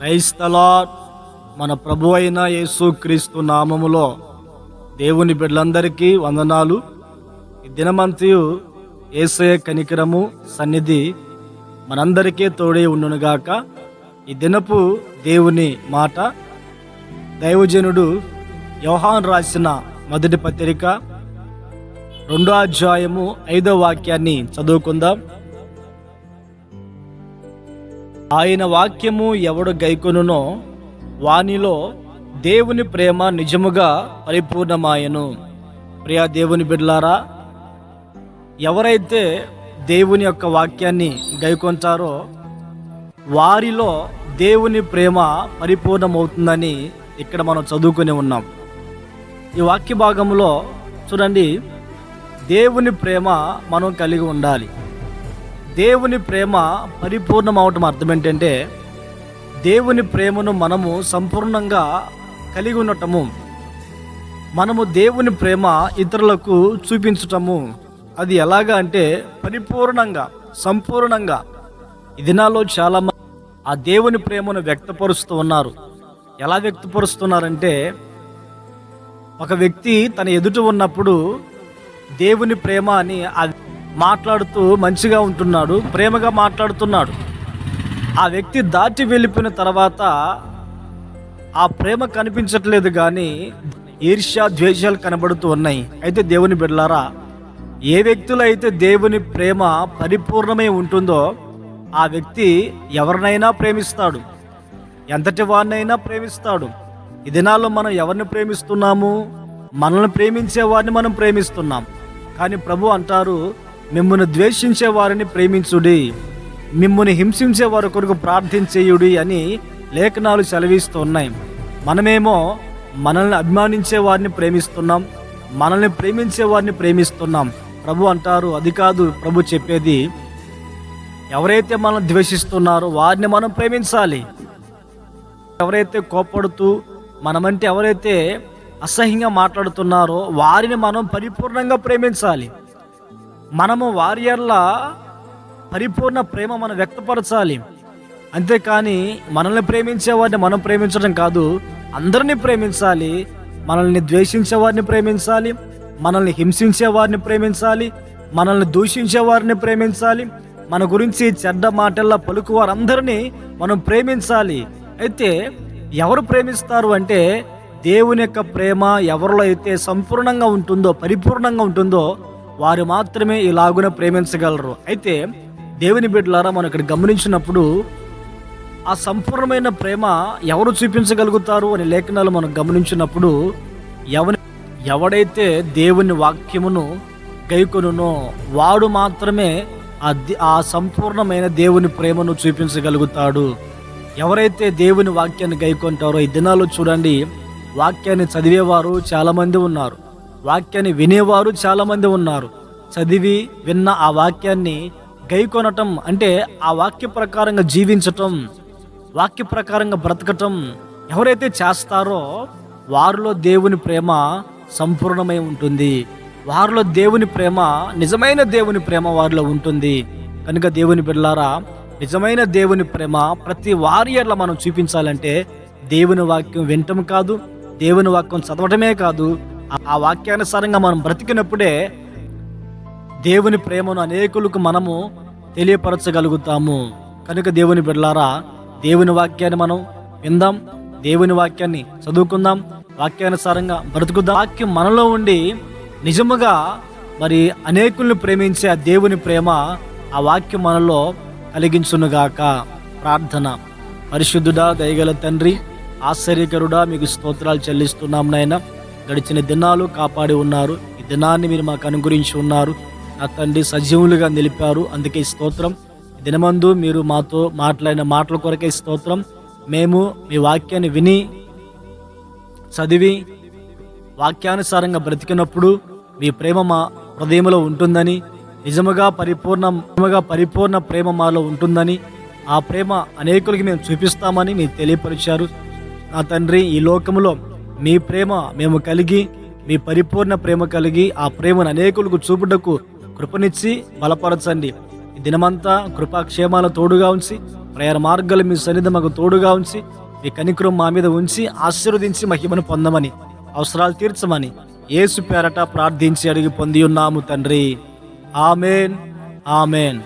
Praise the lord. మన ప్రభు అయిన యేసుక్రీస్తు నామములో దేవుని బిడ్డలందరికీ వందనాలు. ఈ దినమంతయు యేసయ్య కనికరము సన్నిధి మనందరికీ తోడై ఉండునుగాక. ఈ దినపు దేవుని మాట దైవజనుడు యోహాను రాసిన మొదటి పత్రిక 2వ అధ్యాయము 5వ వాక్యాన్ని చదువుకుందాం. ఆయన వాక్యము ఎవడు గైకొనునో వానిలో దేవుని ప్రేమ నిజముగా పరిపూర్ణమాయను. ప్రియా దేవుని బిడ్డలారా, ఎవరైతే దేవుని యొక్క వాక్యాన్ని గైకొంటారో వారిలో దేవుని ప్రేమ పరిపూర్ణమవుతుందని ఇక్కడ మనం చదువుకుని ఉన్నాం. ఈ వాక్య భాగంలో చూడండి, దేవుని ప్రేమ మనం కలిగి ఉండాలి. దేవుని ప్రేమ పరిపూర్ణం అవటం అర్థం ఏంటంటే దేవుని ప్రేమను మనము సంపూర్ణంగా కలిగి ఉండటము, మనము దేవుని ప్రేమ ఇతరులకు చూపించటము. అది ఎలాగా అంటే పరిపూర్ణంగా, సంపూర్ణంగా. ఈ దినాల్లో చాలా మంది ఆ దేవుని ప్రేమను వ్యక్తపరుస్తూ ఉన్నారు. ఎలా వ్యక్తపరుస్తున్నారంటే, ఒక వ్యక్తి తన ఎదుట ఉన్నప్పుడు దేవుని ప్రేమ అని మాట్లాడుతూ మంచిగా ఉంటున్నాడు, ప్రేమగా మాట్లాడుతున్నాడు. ఆ వ్యక్తి దాటి వెళ్ళిపోయిన తర్వాత ఆ ప్రేమ కనిపించట్లేదు, కానీ ఈర్ష్య ద్వేషాలు కనబడుతూ ఉన్నాయి. అయితే దేవుని బిడ్డలారా, ఏ వ్యక్తులు అయితే దేవుని ప్రేమ పరిపూర్ణమై ఉంటుందో ఆ వ్యక్తి ఎవరినైనా ప్రేమిస్తాడు, ఎంతటి వారినైనా ప్రేమిస్తాడు. ఈ దినాల్లో మనం ఎవరిని ప్రేమిస్తున్నాము? మనల్ని ప్రేమించే వారిని మనం ప్రేమిస్తున్నాం. కానీ ప్రభు అంటారు, మిమ్మును ద్వేషించే వారిని ప్రేమించుడి, మిమ్ముని హింసించే వారి కొరకు ప్రార్థించేయుడి అని లేఖనాలు సెలవిస్తూ ఉన్నాయి. మనమేమో మనల్ని అభిమానించే వారిని ప్రేమిస్తున్నాం, మనల్ని ప్రేమించే వారిని ప్రేమిస్తున్నాం. ప్రభు అంటారు, అది కాదు ప్రభు చెప్పేది. ఎవరైతే మనల్ని ద్వేషిస్తున్నారో వారిని మనం ప్రేమించాలి. ఎవరైతే కోప్పడుతూ మనమంటే ఎవరైతే అసహ్యంగా మాట్లాడుతున్నారో వారిని మనం పరిపూర్ణంగా ప్రేమించాలి. మనము వారి యెడల పరిపూర్ణ ప్రేమ మనం వ్యక్తపరచాలి. అంతేకాని మనల్ని ప్రేమించే వారిని మనం ప్రేమించడం కాదు, అందరినీ ప్రేమించాలి. మనల్ని ద్వేషించే వారిని ప్రేమించాలి, మనల్ని హింసించే వారిని ప్రేమించాలి, మనల్ని దూషించే వారిని ప్రేమించాలి, మన గురించి చెడ్డ మాటల్లా పలుకు వారందరినీ మనం ప్రేమించాలి. అయితే ఎవరు ప్రేమిస్తారు అంటే, దేవుని యొక్క ప్రేమ ఎవరిలో అయితే సంపూర్ణంగా ఉంటుందో, పరిపూర్ణంగా ఉంటుందో వారు మాత్రమే ఇలాగున ప్రేమించగలరు. అయితే దేవుని బిడ్డలారా, మనం ఇక్కడ గమనించినప్పుడు ఆ సంపూర్ణమైన ప్రేమ ఎవరు చూపించగలుగుతారు అని లేఖనాలు మనం గమనించినప్పుడు, ఎవడైతే దేవుని వాక్యమును గైకొనునో వాడు మాత్రమే ఆ సంపూర్ణమైన దేవుని ప్రేమను చూపించగలుగుతాడు. ఎవరైతే దేవుని వాక్యాన్ని గైకొంటారో, ఈ దినాల్లో చూడండి, వాక్యాన్ని చదివేవారు చాలామంది ఉన్నారు, వాక్యాన్ని వినేవారు చాలామంది ఉన్నారు. చదివి విన్న ఆ వాక్యాన్ని గైకొనటం అంటే ఆ వాక్య ప్రకారంగా జీవించటం, వాక్య ప్రకారంగా బ్రతకటం ఎవరైతే చేస్తారో వారిలో దేవుని ప్రేమ సంపూర్ణమై ఉంటుంది. వారిలో దేవుని ప్రేమ, నిజమైన దేవుని ప్రేమ వారిలో ఉంటుంది. కనుక దేవుని బిడ్డలారా, నిజమైన దేవుని ప్రేమ ప్రతి వారి యెడల మనం చూపించాలంటే దేవుని వాక్యం వినటం కాదు, దేవుని వాక్యం చదవటమే కాదు, ఆ వాక్యానుసారంగా మనం బ్రతికినప్పుడే దేవుని ప్రేమను అనేకులకు మనము తెలియపరచగలుగుతాము. కనుక దేవుని బిడ్డలారా, దేవుని వాక్యాన్ని మనం విందాం, దేవుని వాక్యాన్ని చదువుకుందాం, వాక్యానుసారంగా బ్రతుకుదాం. వాక్యం మనలో ఉండి నిజముగా మరి అనేకుల్ని ప్రేమించే ఆ దేవుని ప్రేమ ఆ వాక్యం మనలో కలిగించునుగాక. ప్రార్థన. పరిశుద్ధుడా, దయగల తండ్రి, ఆశ్చర్యకరుడా, మీకు స్తోత్రాలు చెల్లిస్తున్నాం నాయన. గడిచిన దినాలు కాపాడి ఉన్నారు, ఈ దినాన్ని మీరు మాకు అనుగ్రహించి ఉన్నారు నా తండ్రి, సజీవులుగా నిలిపారు. అందుకే స్తోత్రం. దినమందు మీరు మాతో మాట్లాడిన మాటల కొరకే స్తోత్రం. మేము మీ వాక్యాన్ని విని చదివి వాక్యానుసారంగా బ్రతికినప్పుడు మీ ప్రేమ మా హృదయంలో ఉంటుందని, నిజముగా పరిపూర్ణ ప్రేమ మాలో ఉంటుందని, ఆ ప్రేమ అనేకులకి మేము చూపిస్తామని మీరు తెలియపరిచారు నా తండ్రి. ఈ లోకంలో మీ ప్రేమ మేము కలిగి, మీ పరిపూర్ణ ప్రేమ కలిగి ఆ ప్రేమను అనేకులకు చూపుటకు కృపనిచ్చి బలపరచండి. ఈ దినమంతా కృపాక్షేమాల తోడుగా ఉంచి ప్రేయర్ మార్గాలు మీ సన్నిధి మాకు తోడుగా ఉంచి మీ కనికరం మా మీద ఉంచి ఆశీర్వదించి మహిమను పొందమని, అవసరాలు తీర్చమని యేసు పేరట ప్రార్థించి అడిగి పొంది ఉన్నాము తండ్రి. Amen, amen.